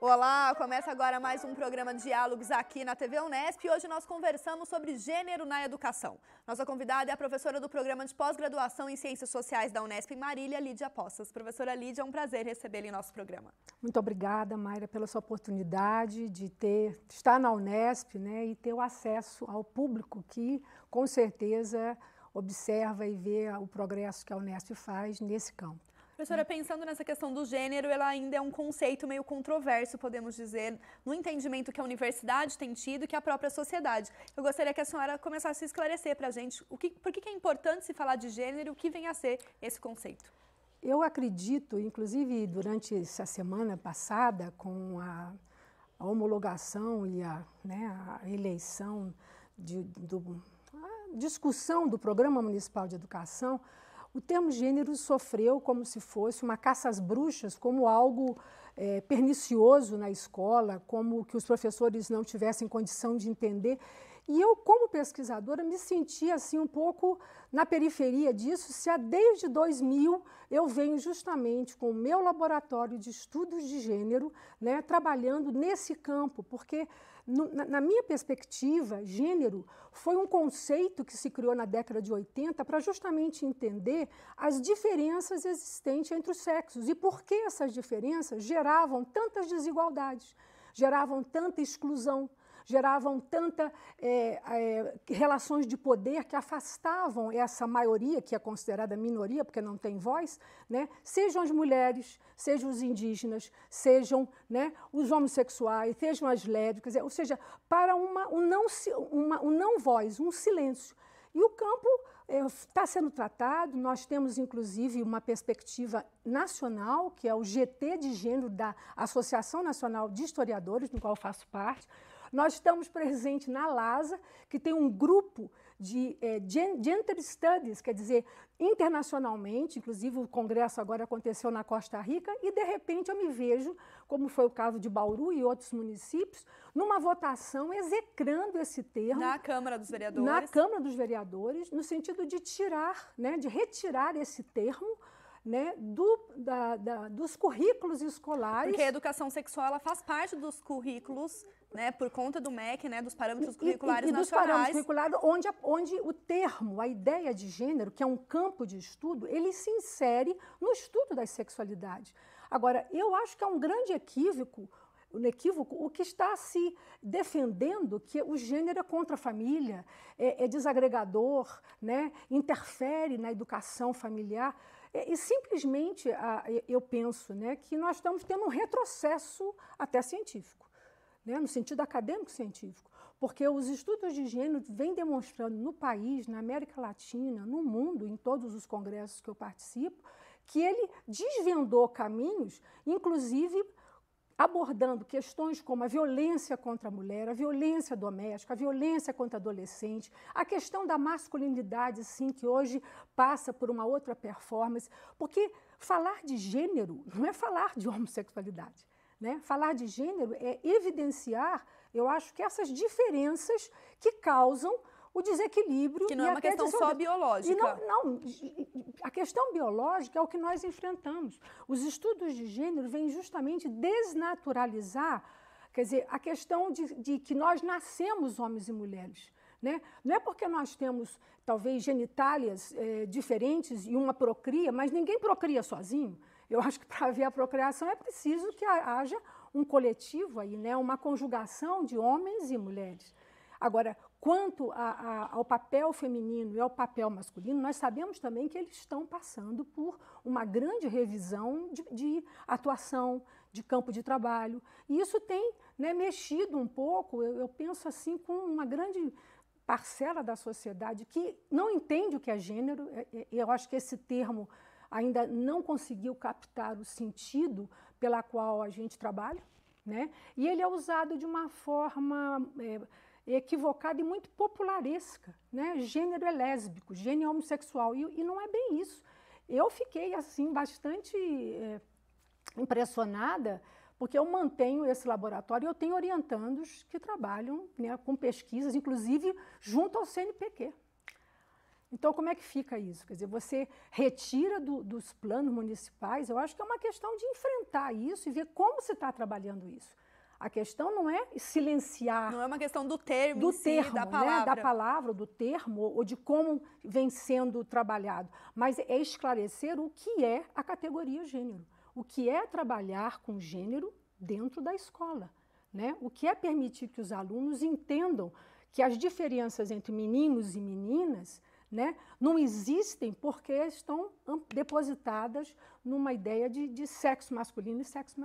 Olá, começa agora mais um programa de diálogos aqui na TV Unesp e hoje nós conversamos sobre gênero na educação. Nossa convidada é a professora do programa de pós-graduação em Ciências Sociais da Unesp em Marília, Lídia Poças. Professora Lídia, é um prazer recebê-la em nosso programa. Muito obrigada, Mayra, pela sua oportunidade de estar na Unesp, né, e ter o acesso ao público que, com certeza, observa e vê o progresso que a Unesp faz nesse campo. Professora, pensando nessa questão do gênero, ela ainda é um conceito meio controverso, podemos dizer, no entendimento que a universidade tem tido e que a própria sociedade. Eu gostaria que a senhora começasse a esclarecer para a gente por que é importante se falar de gênero e o que vem a ser esse conceito. Eu acredito, inclusive durante essa semana passada, com a homologação e a eleição, a discussão do Programa Municipal de Educação, o termo gênero sofreu como se fosse uma caça às bruxas, como algo pernicioso na escola, como que os professores não tivessem condição de entender. E eu, como pesquisadora, me senti assim um pouco na periferia disso, se desde 2000 eu venho justamente com o meu laboratório de estudos de gênero, né, trabalhando nesse campo, porque na minha perspectiva, gênero foi um conceito que se criou na década de 80 para justamente entender as diferenças existentes entre os sexos e por que essas diferenças geravam tantas desigualdades, geravam tanta exclusão, geravam tantas relações de poder que afastavam essa maioria, que é considerada minoria, porque não tem voz, né? Sejam as mulheres, sejam os indígenas, sejam, né, os homossexuais, sejam as lésbicas, ou seja, para um não voz, um silêncio. E o campo está sendo tratado, nós temos inclusive uma perspectiva nacional, que é o GT de Gênero da Associação Nacional de Historiadores, do qual eu faço parte. Nós estamos presentes na LASA, que tem um grupo de Gender Studies, quer dizer, internacionalmente, inclusive o congresso agora aconteceu na Costa Rica, e de repente eu me vejo, como foi o caso de Bauru e outros municípios, numa votação execrando esse termo. Na Câmara dos Vereadores. Na Câmara dos Vereadores, no sentido de tirar, né, de retirar esse termo, né, dos currículos escolares. Porque a educação sexual ela faz parte dos currículos, né, por conta do MEC, né, dos parâmetros curriculares nacionais. Dos parâmetros curriculares, onde o termo, a ideia de gênero, que é um campo de estudo, ele se insere no estudo das sexualidades. Agora, eu acho que é um grande equívoco o que está se defendendo, que o gênero é contra a família, é desagregador, né, interfere na educação familiar. E simplesmente eu penso, né, que nós estamos tendo um retrocesso até científico, né, no sentido acadêmico-científico, porque os estudos de gênero vêm demonstrando no país, na América Latina, no mundo, em todos os congressos que eu participo, que ele desvendou caminhos, inclusive abordando questões como a violência contra a mulher, a violência doméstica, a violência contra adolescente, a questão da masculinidade, sim, que hoje passa por uma outra performance, porque falar de gênero não é falar de homossexualidade, né? Falar de gênero é evidenciar, eu acho que essas diferenças que causam o desequilíbrio. Que não é uma questão só biológica. Não, a questão biológica é o que nós enfrentamos. Os estudos de gênero vêm justamente desnaturalizar, quer dizer, a questão de que nós nascemos homens e mulheres, né? Não é porque nós temos, talvez, genitálias diferentes e uma procria, mas ninguém procria sozinho. Eu acho que para haver a procriação é preciso que haja um coletivo aí, né? Uma conjugação de homens e mulheres. Agora, quanto ao papel feminino e ao papel masculino, nós sabemos também que eles estão passando por uma grande revisão de atuação, de campo de trabalho. E isso tem, né, mexido um pouco, eu penso assim, com uma grande parcela da sociedade que não entende o que é gênero. Eu acho que esse termo ainda não conseguiu captar o sentido pela qual a gente trabalha, né? E ele é usado de uma forma equivocada e muito popularesca, né? Gênero é lésbico, gênero é homossexual, e não é bem isso. Eu fiquei assim bastante impressionada, porque eu mantenho esse laboratório e eu tenho orientandos que trabalham, né, com pesquisas, inclusive junto ao CNPq. Então, como é que fica isso? Quer dizer, você retira dos planos municipais, eu acho que é uma questão de enfrentar isso e ver como você está trabalhando isso. A questão não é silenciar. Não é uma questão do termo em si, termo, da palavra. Né, da palavra, do termo, ou de como vem sendo trabalhado, mas é esclarecer o que é a categoria gênero, o que é trabalhar com gênero dentro da escola, né? O que é permitir que os alunos entendam que as diferenças entre meninos e meninas, né, não existem porque estão depositadas numa ideia de sexo masculino e sexo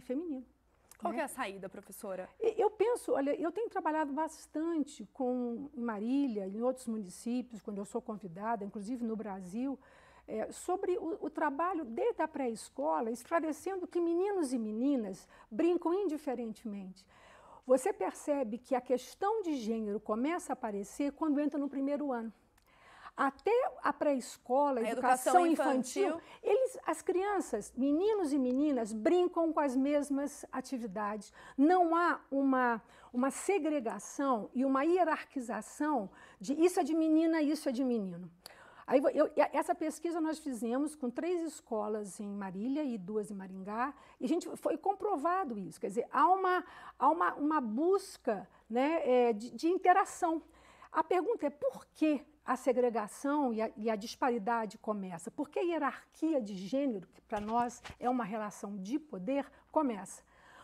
feminino. Qual que é a saída, professora? Eu penso, olha, eu tenho trabalhado bastante em Marília, em outros municípios, quando eu sou convidada, inclusive no Brasil, sobre o trabalho desde a pré-escola, esclarecendo que meninos e meninas brincam indiferentemente. Você percebe que a questão de gênero começa a aparecer quando entra no primeiro ano. Até a pré-escola, a educação infantil, as crianças, meninos e meninas, brincam com as mesmas atividades. Não há uma segregação e uma hierarquização de isso é de menina, isso é de menino. Aí, essa pesquisa nós fizemos com 3 escolas em Marília e 2 em Maringá, e foi comprovado isso. Quer dizer, há uma busca, né, de interação. A pergunta é por que a segregação e a disparidade começa? Por que a hierarquia de gênero, que para nós é uma relação de poder, começa?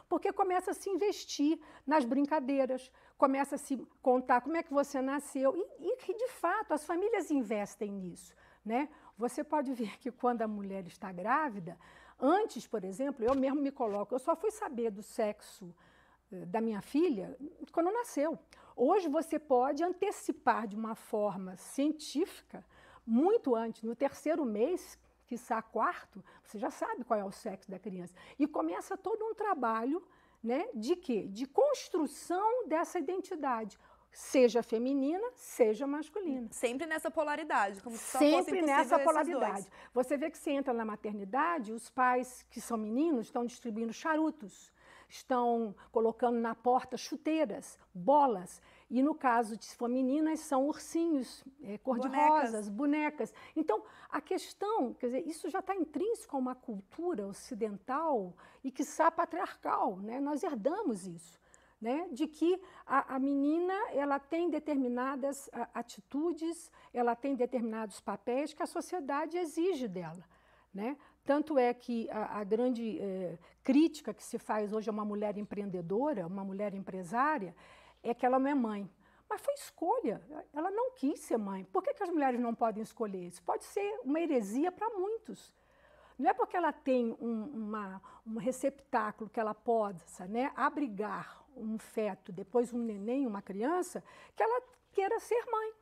Porque começa a se investir nas brincadeiras, começa a se contar como é que você nasceu, e de fato as famílias investem nisso, né? Você pode ver que quando a mulher está grávida, antes, por exemplo, eu mesmo me coloco, eu só fui saber do sexo da minha filha quando nasceu. Hoje você pode antecipar de uma forma científica, muito antes, no 3º mês, quiçá 4º, você já sabe qual é o sexo da criança. E começa todo um trabalho, né, de quê? De construção dessa identidade, seja feminina, seja masculina. Sempre nessa polaridade, como se só sempre fosse impossível nessa esses polaridade. dois. Você vê que você entra na maternidade, os pais que são meninos estão distribuindo charutos, estão colocando na porta chuteiras, bolas, e no caso de se for meninas, são ursinhos, cor-de-rosas, bonecas. Então, a questão, quer dizer, isso já está intrínseco a uma cultura ocidental e quiçá patriarcal, né? Nós herdamos isso, né? De que a menina ela tem determinadas atitudes, ela tem determinados papéis que a sociedade exige dela, né? Tanto é que a grande crítica que se faz hoje a uma mulher empreendedora, uma mulher empresária, é que ela não é mãe. Mas foi escolha, ela não quis ser mãe. Por que as mulheres não podem escolher? Isso pode ser uma heresia para muitos. Não é porque ela tem um receptáculo que ela possa, né, abrigar um feto, depois um neném, uma criança, que ela queira ser mãe.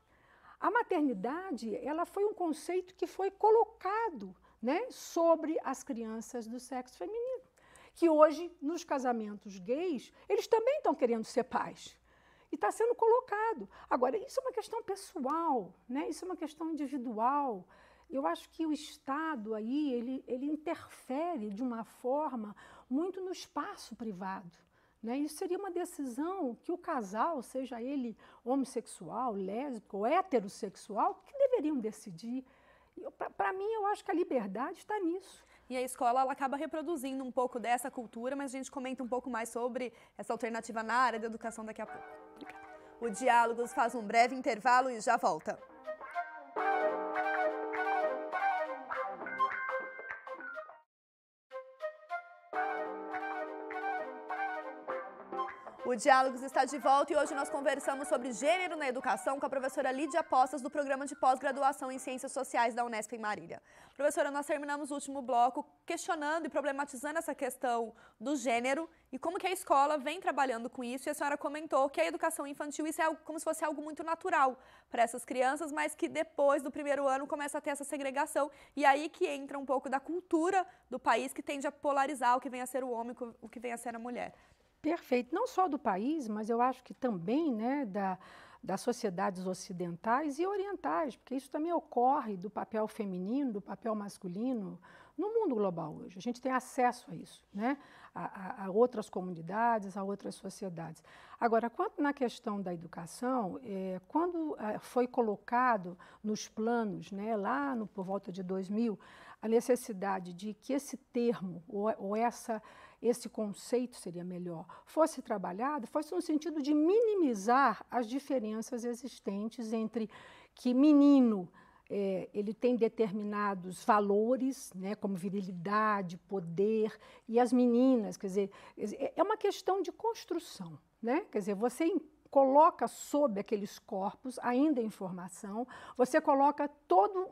A maternidade, ela foi um conceito que foi colocado, né, sobre as crianças do sexo feminino, que hoje, nos casamentos gays, eles também estão querendo ser pais. E está sendo colocado. Agora, isso é uma questão pessoal, né? Isso é uma questão individual. Eu acho que o Estado aí, ele interfere de uma forma muito no espaço privado, né? Isso seria uma decisão que o casal, seja ele homossexual, lésbico ou heterossexual, que deveriam decidir. Para mim, eu acho que a liberdade está nisso. E a escola ela acaba reproduzindo um pouco dessa cultura, mas a gente comenta um pouco mais sobre essa alternativa na área da educação daqui a pouco. O Diálogos faz um breve intervalo e já volta. O Diálogos está de volta e hoje nós conversamos sobre gênero na educação com a professora Lídia Postas, do Programa de Pós-Graduação em Ciências Sociais da Unesp em Marília. Professora, nós terminamos o último bloco questionando e problematizando essa questão do gênero e como que a escola vem trabalhando com isso. E a senhora comentou que a educação infantil, isso é algo, como se fosse algo muito natural para essas crianças, mas que depois do primeiro ano começa a ter essa segregação. E aí que entra um pouco da cultura do país, que tende a polarizar o que vem a ser o homem e o que vem a ser a mulher. Perfeito. Não só do país, mas eu acho que também, né, das sociedades ocidentais e orientais, porque isso também ocorre do papel feminino, do papel masculino, no mundo global hoje. A gente tem acesso a isso, né? A outras comunidades, a outras sociedades. Agora, quanto na questão da educação, quando foi colocado nos planos, né, lá por volta de 2000, a necessidade de que esse termo ou esse conceito seria melhor, fosse trabalhado, fosse no sentido de minimizar as diferenças existentes entre que menino ele tem determinados valores, né, como virilidade, poder, e as meninas, quer dizer, é uma questão de construção, né? Quer dizer, você coloca sob aqueles corpos, ainda em formação, você coloca toda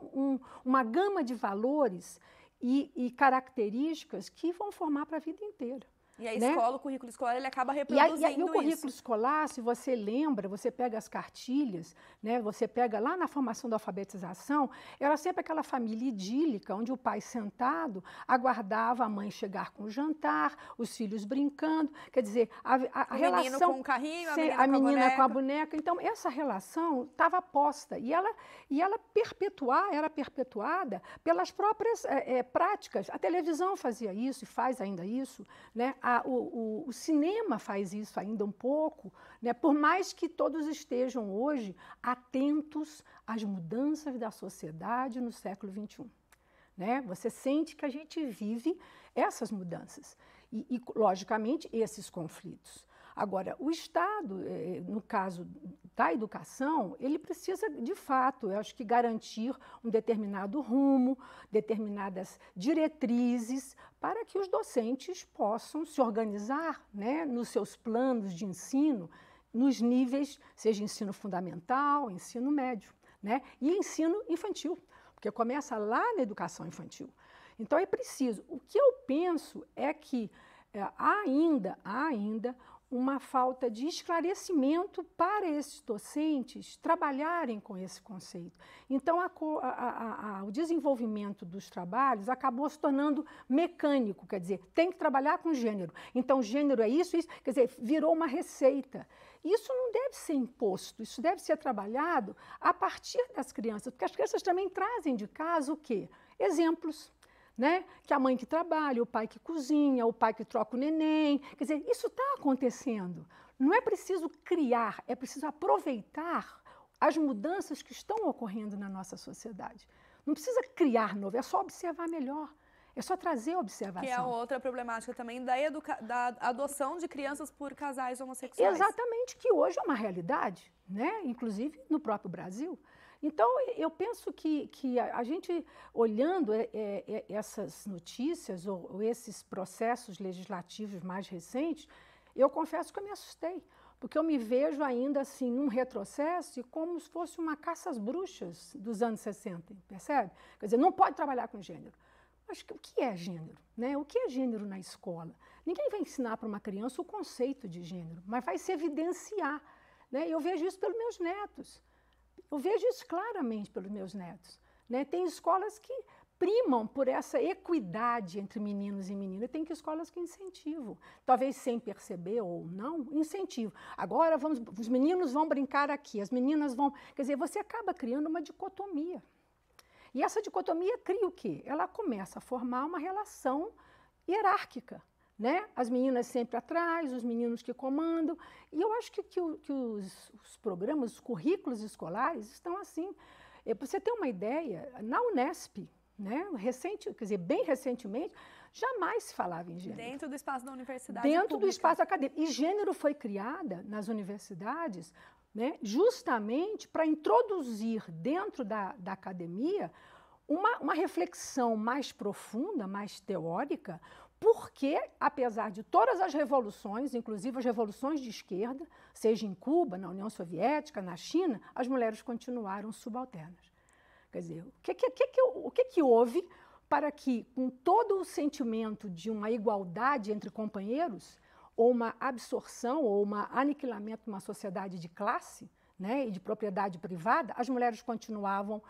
uma gama de valores e características que vão formar para a vida inteira. E a né? escola, o currículo escolar, ele acaba reproduzindo e o currículo escolar, se você lembra, você pega as cartilhas, né? Você pega lá na formação da alfabetização, era sempre aquela família idílica, onde o pai sentado aguardava a mãe chegar com o jantar, os filhos brincando, quer dizer, a relação... O menino com o carrinho, a menina com a boneca. Então, essa relação estava posta e ela era perpetuada pelas próprias práticas. A televisão fazia isso e faz ainda isso, né? O cinema faz isso ainda um pouco, né? Por mais que todos estejam hoje atentos às mudanças da sociedade no século XXI. Né? Você sente que a gente vive essas mudanças e logicamente, esses conflitos. Agora, o Estado, no caso da educação, ele precisa, de fato, eu acho que garantir um determinado rumo, determinadas diretrizes, para que os docentes possam se organizar, né, nos seus planos de ensino, nos níveis, seja ensino fundamental, ensino médio, né, e ensino infantil, porque começa lá na educação infantil. Então, é preciso. O que eu penso é que há ainda uma falta de esclarecimento para esses docentes trabalharem com esse conceito. Então, o desenvolvimento dos trabalhos acabou se tornando mecânico, quer dizer, tem que trabalhar com gênero. Então, gênero é isso, quer dizer, virou uma receita. Isso não deve ser imposto, isso deve ser trabalhado a partir das crianças, porque as crianças também trazem de casa o quê? Exemplos. Né? Que a mãe que trabalha, o pai que cozinha, o pai que troca o neném. Quer dizer, isso está acontecendo. Não é preciso criar, é preciso aproveitar as mudanças que estão ocorrendo na nossa sociedade. Não precisa criar novo, é só observar melhor. É só trazer observação. Que é outra problemática também da adoção de crianças por casais homossexuais. Exatamente, que hoje é uma realidade, né? Inclusive no próprio Brasil. Então, eu penso que a gente, olhando essas notícias ou esses processos legislativos mais recentes, eu confesso que eu me assustei, porque eu me vejo ainda assim num retrocesso como se fosse uma caça às bruxas dos anos 60, percebe? Quer dizer, não pode trabalhar com gênero. Mas o que é gênero? Né? O que é gênero na escola? Ninguém vai ensinar para uma criança o conceito de gênero, mas vai se evidenciar. Né? Eu vejo isso pelos meus netos. Eu vejo isso claramente pelos meus netos. Né? Tem escolas que primam por essa equidade entre meninos e meninas, tem escolas que incentivam, talvez sem perceber ou não, incentivam. Agora os meninos vão brincar aqui, as meninas vão... Quer dizer, você acaba criando uma dicotomia. E essa dicotomia cria o quê? Ela começa a formar uma relação hierárquica. Né? As meninas sempre atrás, os meninos que comandam. E eu acho que os programas, os currículos escolares estão assim. Para você ter uma ideia, na Unesp, né, bem recentemente, jamais se falava em gênero. Dentro do espaço da universidade Dentro do espaço acadêmico. E gênero foi criada nas universidades, né, justamente para introduzir dentro da academia uma reflexão mais profunda, mais teórica, porque, apesar de todas as revoluções, inclusive as revoluções de esquerda, seja em Cuba, na União Soviética, na China, as mulheres continuaram subalternas. Quer dizer, o que houve para que, com todo o sentimento de uma igualdade entre companheiros, ou uma absorção, ou um aniquilamento de uma sociedade de classe, né, e de propriedade privada, as mulheres continuavam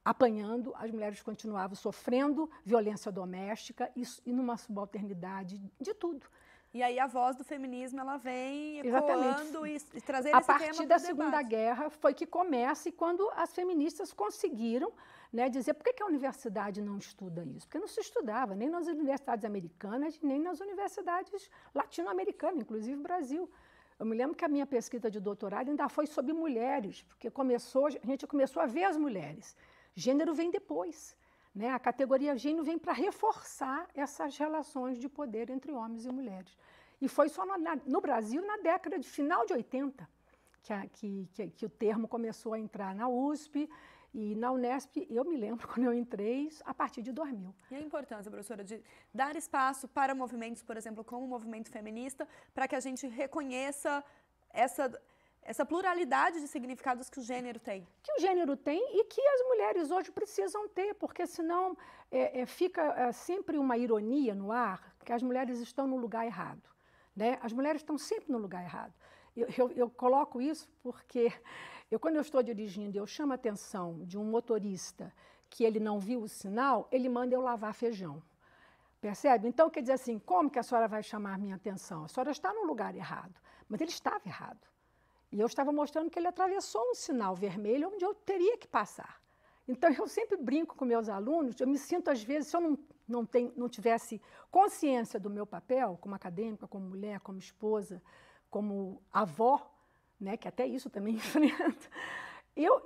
apanhando, as mulheres continuavam sofrendo violência doméstica e numa subalternidade de tudo. E aí a voz do feminismo, ela vem ecoando e trazendo esse tema para o debate. A partir da Segunda Guerra foi que começa, e quando as feministas conseguiram, né, dizer por que a universidade não estuda isso? Porque não se estudava, nem nas universidades americanas, nem nas universidades latino-americanas, inclusive Brasil. Eu me lembro que a minha pesquisa de doutorado ainda foi sobre mulheres, porque a gente começou a ver as mulheres. Gênero vem depois, né? A categoria gênero vem para reforçar essas relações de poder entre homens e mulheres. E foi só no Brasil, na década de final de 80, que o termo começou a entrar na USP e na Unesp. Eu me lembro quando eu entrei, a partir de 2000. E a importância, professora, de dar espaço para movimentos, por exemplo, como o movimento feminista, para que a gente reconheça essa pluralidade de significados que o gênero tem. Que o gênero tem e que as mulheres hoje precisam ter, porque senão fica sempre uma ironia no ar, que as mulheres estão no lugar errado, né? As mulheres estão sempre no lugar errado. Eu coloco isso porque quando eu estou dirigindo, eu chamo a atenção de um motorista que ele não viu o sinal, ele manda eu lavar feijão. Percebe? Então, quer dizer assim, como que a senhora vai chamar a minha atenção? A senhora está no lugar errado, mas ele estava errado. E eu estava mostrando que ele atravessou um sinal vermelho onde eu teria que passar. Então, eu sempre brinco com meus alunos, eu me sinto, às vezes, se eu não tivesse consciência do meu papel, como acadêmica, como mulher, como esposa, como avó, né, que até isso também enfrenta, eu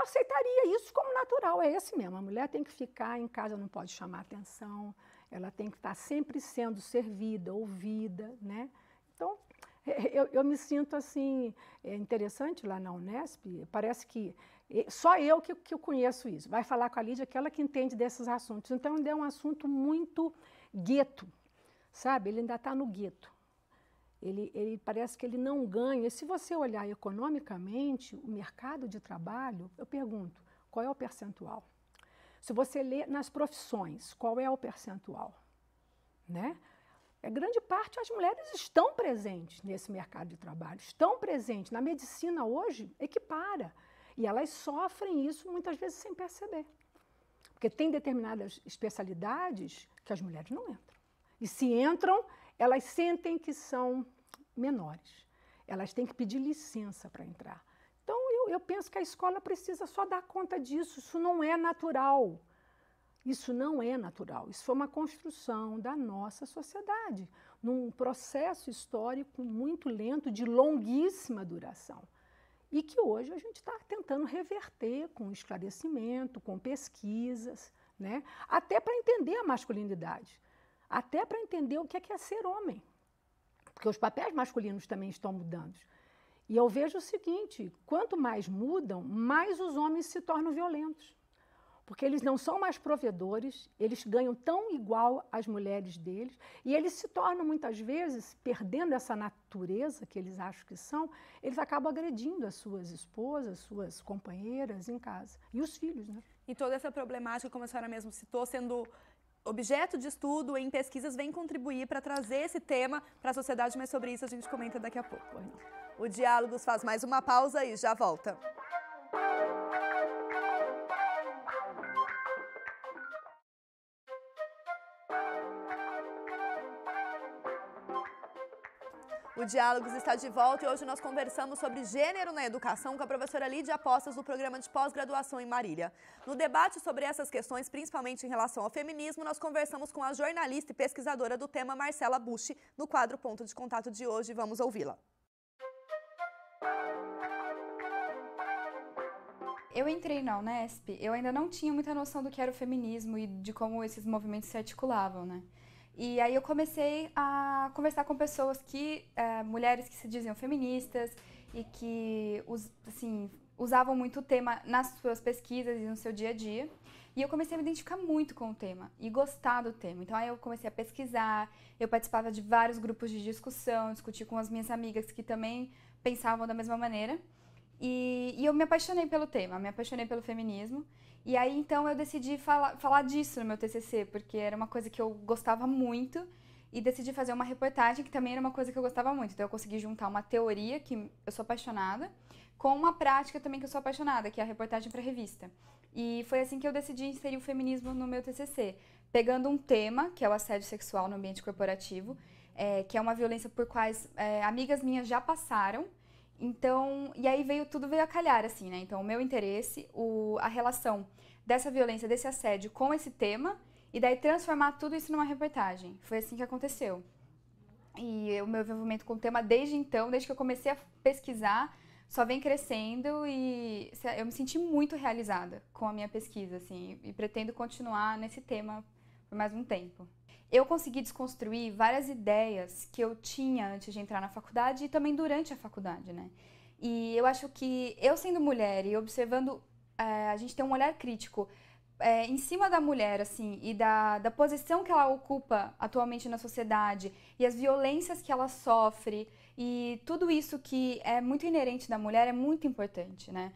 aceitaria isso como natural, é esse mesmo. A mulher tem que ficar em casa, não pode chamar atenção, ela tem que estar sempre sendo servida, ouvida, né? Então, eu me sinto assim, interessante lá na Unesp, parece que só eu que eu conheço isso. Vai falar com a Lídia, aquela que entende desses assuntos. Então, ainda é um assunto muito gueto, sabe? Ele ainda está no gueto. Ele parece que ele não ganha. E se você olhar economicamente o mercado de trabalho, eu pergunto, qual é o percentual? Se você lê nas profissões, qual é o percentual? Né? Grande parte as mulheres estão presentes nesse mercado de trabalho, estão presentes. Na medicina hoje, equipara. E elas sofrem isso muitas vezes sem perceber. Porque tem determinadas especialidades que as mulheres não entram. E se entram, elas sentem que são menores. Elas têm que pedir licença para entrar. Então, eu penso que a escola precisa só dar conta disso. Isso não é natural. Isso não é natural. Isso foi uma construção da nossa sociedade, num processo histórico muito lento, de longuíssima duração. E que hoje a gente está tentando reverter com esclarecimento, com pesquisas, né? Até para entender a masculinidade, até para entender o que é ser homem. Porque os papéis masculinos também estão mudando. E eu vejo o seguinte, quanto mais mudam, mais os homens se tornam violentos. Porque eles não são mais provedores, eles ganham tão igual às mulheres deles, e eles se tornam, muitas vezes, perdendo essa natureza que eles acham que são, eles acabam agredindo as suas esposas, suas companheiras em casa, e os filhos, né? E toda essa problemática, como a senhora mesmo citou, sendo objeto de estudo em pesquisas, vem contribuir para trazer esse tema para a sociedade, mas sobre isso a gente comenta daqui a pouco. O Diálogos faz mais uma pausa e já volta. O Diálogos está de volta e hoje nós conversamos sobre gênero na educação com a professora Lídia Apostas do programa de pós-graduação em Marília. No debate sobre essas questões, principalmente em relação ao feminismo, nós conversamos com a jornalista e pesquisadora do tema, Marcela Bucci, no quadro Ponto de Contato de hoje. Vamos ouvi-la. Eu entrei na Unesp, eu ainda não tinha muita noção do que era o feminismo e de como esses movimentos se articulavam, né? E aí eu comecei a conversar com pessoas mulheres que se diziam feministas e que, assim, usavam muito o tema nas suas pesquisas e no seu dia a dia. E eu comecei a me identificar muito com o tema e gostar do tema. Então aí eu comecei a pesquisar, eu participava de vários grupos de discussão, discuti com as minhas amigas que também pensavam da mesma maneira. E eu me apaixonei pelo tema, me apaixonei pelo feminismo. E aí, então, eu decidi falar disso no meu TCC, porque era uma coisa que eu gostava muito e decidi fazer uma reportagem que também era uma coisa que eu gostava muito. Então, eu consegui juntar uma teoria, que eu sou apaixonada, com uma prática também que eu sou apaixonada, que é a reportagem para revista. E foi assim que eu decidi inserir o feminismo no meu TCC, pegando um tema, que é o assédio sexual no ambiente corporativo, que é uma violência por quais amigas minhas já passaram, Então, e aí tudo veio a calhar, assim, né? Então, o meu interesse, a relação dessa violência, desse assédio com esse tema, e daí transformar tudo isso numa reportagem. Foi assim que aconteceu. E o meu envolvimento com o tema desde então, desde que eu comecei a pesquisar, só vem crescendo e eu me senti muito realizada com a minha pesquisa, assim, e pretendo continuar nesse tema por mais um tempo. Eu consegui desconstruir várias ideias que eu tinha antes de entrar na faculdade e também durante a faculdade, né? E eu acho que eu sendo mulher e observando, a gente tem um olhar crítico em cima da mulher, assim, e da posição que ela ocupa atualmente na sociedade e as violências que ela sofre e tudo isso que é muito inerente da mulher é muito importante, né?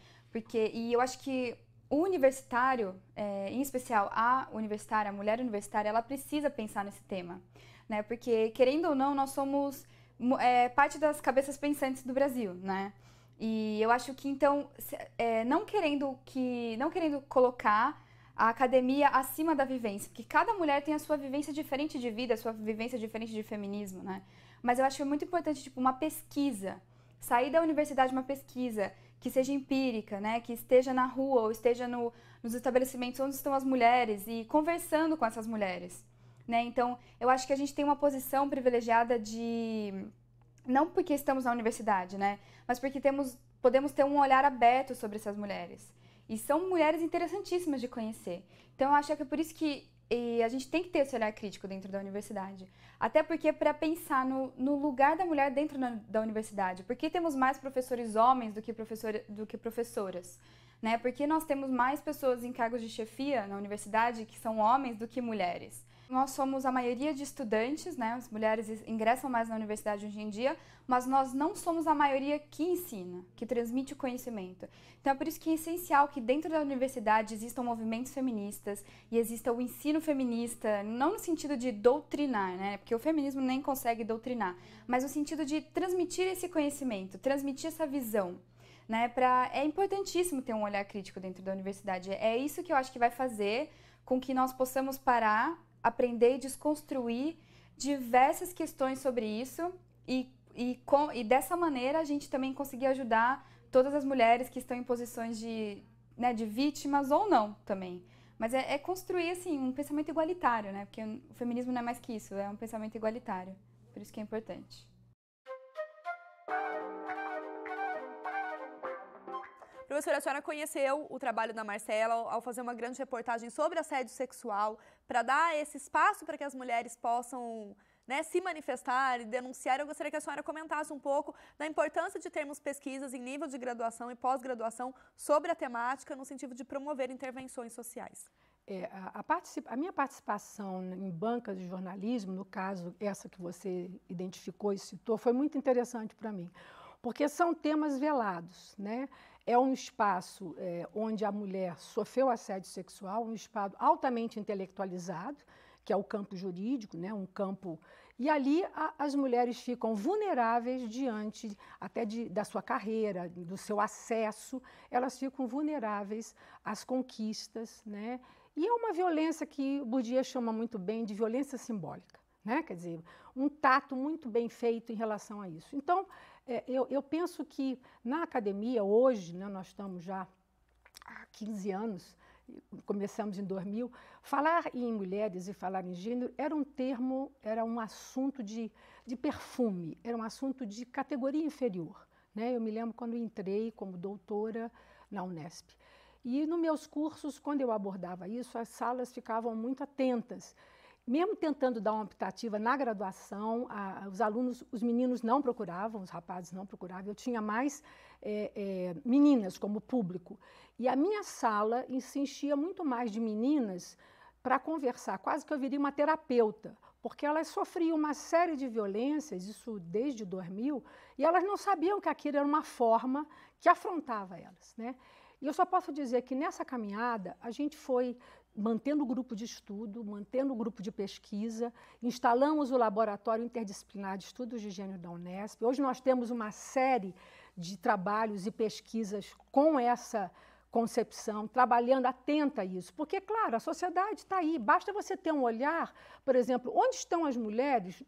E eu acho que o universitário, em especial a universitária, a mulher universitária, ela precisa pensar nesse tema, né? Porque, querendo ou não, nós somos parte das cabeças pensantes do Brasil, né? E eu acho que, então, não querendo colocar a academia acima da vivência, porque cada mulher tem a sua vivência diferente de vida, a sua vivência diferente de feminismo, né? Mas eu acho muito importante, tipo, uma pesquisa, sair da universidade uma pesquisa que seja empírica, né? Que esteja na rua ou esteja nos estabelecimentos onde estão as mulheres e conversando com essas mulheres, né? Então, eu acho que a gente tem uma posição privilegiada não porque estamos na universidade, né? Mas porque podemos ter um olhar aberto sobre essas mulheres. E são mulheres interessantíssimas de conhecer. Então, eu acho que é por isso que a gente tem que ter esse olhar crítico dentro da universidade. Até porque para pensar no lugar da mulher dentro da universidade. Por que temos mais professores homens do que professoras? Né? Por que nós temos mais pessoas em cargos de chefia na universidade que são homens do que mulheres? Nós somos a maioria de estudantes, né? As mulheres ingressam mais na universidade hoje em dia, mas nós não somos a maioria que ensina, que transmite o conhecimento. Então é por isso que é essencial que dentro da universidade existam movimentos feministas e exista o ensino feminista, não no sentido de doutrinar, né? Porque o feminismo nem consegue doutrinar, mas no sentido de transmitir esse conhecimento, transmitir essa visão. Né? É importantíssimo ter um olhar crítico dentro da universidade. É isso que eu acho que vai fazer com que nós possamos parar, aprender e desconstruir diversas questões sobre isso e dessa maneira a gente também conseguir ajudar todas as mulheres que estão em posições de vítimas ou não também. Mas é construir assim, um pensamento igualitário, né? Porque o feminismo não é mais que isso, é um pensamento igualitário. Por isso que é importante. Professora, a senhora conheceu o trabalho da Marcela ao fazer uma grande reportagem sobre assédio sexual, para dar esse espaço para que as mulheres possam, né, se manifestar e denunciar. Eu gostaria que a senhora comentasse um pouco da importância de termos pesquisas em nível de graduação e pós-graduação sobre a temática, no sentido de promover intervenções sociais. A minha participação em bancas de jornalismo, no caso, essa que você identificou e citou, foi muito interessante para mim, porque são temas velados, né? É um espaço onde a mulher sofreu assédio sexual, um espaço altamente intelectualizado, que é o campo jurídico, né? Um campo... E ali as mulheres ficam vulneráveis diante até da sua carreira, do seu acesso, elas ficam vulneráveis às conquistas, né? E é uma violência que Bourdieu chama muito bem de violência simbólica, né? Quer dizer, um tato muito bem feito em relação a isso. Então, eu penso que na academia, hoje, né, nós estamos já há 15 anos, começamos em 2000, falar em mulheres e falar em gênero era um assunto de perfume, era um assunto de categoria inferior, né? Eu me lembro quando entrei como doutora na Unesp. E nos meus cursos, quando eu abordava isso, as salas ficavam muito atentas. Mesmo tentando dar uma optativa na graduação, os alunos, os meninos não procuravam, os rapazes não procuravam, eu tinha mais meninas como público. E a minha sala se enchia muito mais de meninas para conversar, quase que eu viria uma terapeuta, porque elas sofriam uma série de violências, isso desde 2000, e elas não sabiam que aquilo era uma forma que afrontava elas, né? E eu só posso dizer que nessa caminhada a gente foi mantendo o grupo de estudo, mantendo o grupo de pesquisa, instalamos o Laboratório Interdisciplinar de Estudos de Gênero da Unesp. Hoje nós temos uma série de trabalhos e pesquisas com essa concepção, trabalhando atenta a isso. Porque, claro, a sociedade está aí, basta você ter um olhar, por exemplo, onde estão as mulheres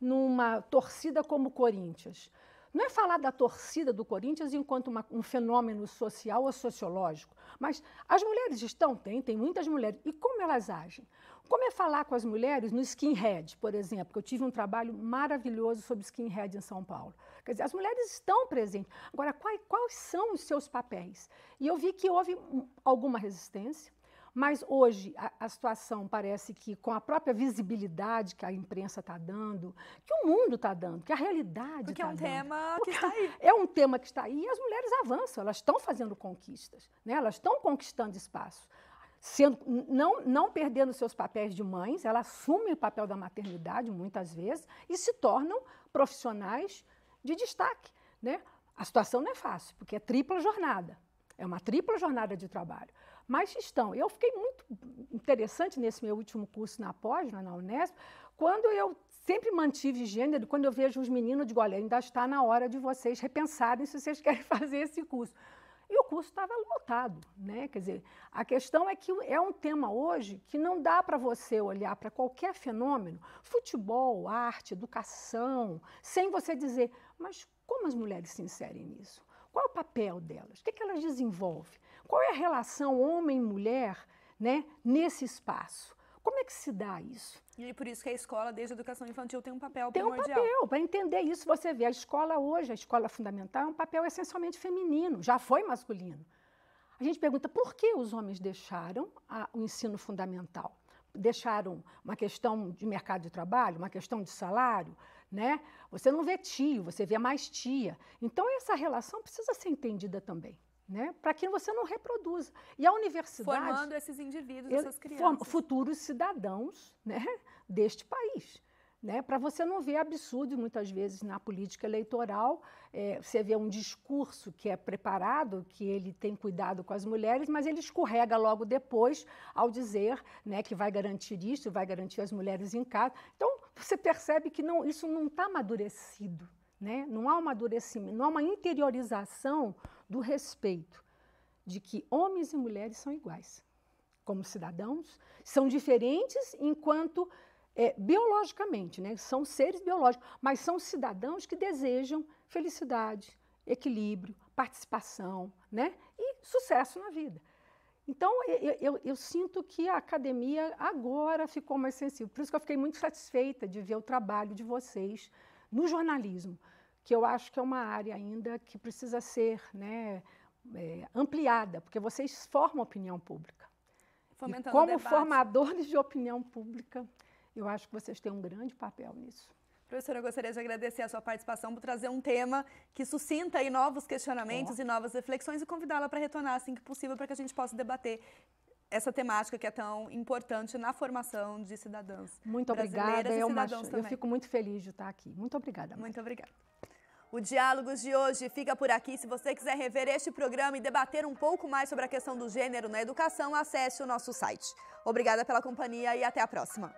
numa torcida como o Corinthians? não é falar da torcida do Corinthians enquanto um fenômeno social ou sociológico, mas as mulheres tem muitas mulheres, e como elas agem? Como é falar com as mulheres no skinhead, por exemplo, que eu tive um trabalho maravilhoso sobre skinhead em São Paulo. Quer dizer, as mulheres estão presentes. Agora, quais são os seus papéis? E eu vi que houve alguma resistência, mas hoje a situação parece que, com a própria visibilidade que a imprensa está dando, que o mundo está dando, que a realidade está dando. Porque é um tema que está aí. É um tema que está aí e as mulheres avançam, elas estão fazendo conquistas, né? Elas estão conquistando espaço. Não perdendo seus papéis de mães, elas assumem o papel da maternidade, muitas vezes, e se tornam profissionais de destaque, né? A situação não é fácil, porque é tripla jornada, é uma tripla jornada de trabalho. Mas estão. Eu fiquei muito interessante nesse meu último curso na pós, na Unesp, quando eu sempre mantive gênero, quando eu vejo os meninos, eu digo, olha, ainda está na hora de vocês repensarem se vocês querem fazer esse curso. E o curso estava lotado, né? Quer dizer, a questão é que é um tema hoje que não dá para você olhar para qualquer fenômeno, futebol, arte, educação, sem você dizer, mas como as mulheres se inserem nisso? Qual é o papel delas? O que elas desenvolvem? Qual é a relação homem-mulher, né, nesse espaço? Como é que se dá isso? E por isso que a escola, desde a educação infantil, tem um papel primordial. Tem um papel, para entender isso, você vê, a escola hoje, a escola fundamental, é um papel essencialmente feminino, já foi masculino. A gente pergunta por que os homens deixaram o ensino fundamental? Deixaram uma questão de mercado de trabalho, uma questão de salário, né? Você não vê tio, você vê mais tia. Então, essa relação precisa ser entendida também, né? Para que você não reproduza. E a universidade... Formando esses indivíduos, essas crianças. Futuros cidadãos, né, deste país. Né? Para você não ver absurdo, muitas vezes, na política eleitoral, você vê um discurso que é preparado, que ele tem cuidado com as mulheres, mas ele escorrega logo depois ao dizer, né, que vai garantir isso, vai garantir as mulheres em casa. Então, você percebe que isso não está amadurecido, né? Não há um amadurecimento, não há uma interiorização do respeito de que homens e mulheres são iguais, como cidadãos, são diferentes enquanto... biologicamente, né? São seres biológicos, mas são cidadãos que desejam felicidade, equilíbrio, participação, né? E sucesso na vida. Então, eu sinto que a academia agora ficou mais sensível. Por isso que eu fiquei muito satisfeita de ver o trabalho de vocês no jornalismo, que eu acho que é uma área ainda que precisa ser, né, ampliada, porque vocês formam opinião pública. Fomentando e como debate. Formadores de opinião pública, eu acho que vocês têm um grande papel nisso. Professora, eu gostaria de agradecer a sua participação por trazer um tema que suscita aí novos questionamentos e novas reflexões e convidá-la para retornar assim que possível para que a gente possa debater essa temática que é tão importante na formação de cidadãs. Muito obrigada, eu fico muito feliz de estar aqui. Muito obrigada. Muito obrigada. O Diálogos de hoje fica por aqui. Se você quiser rever este programa e debater um pouco mais sobre a questão do gênero na educação, acesse o nosso site. Obrigada pela companhia e até a próxima.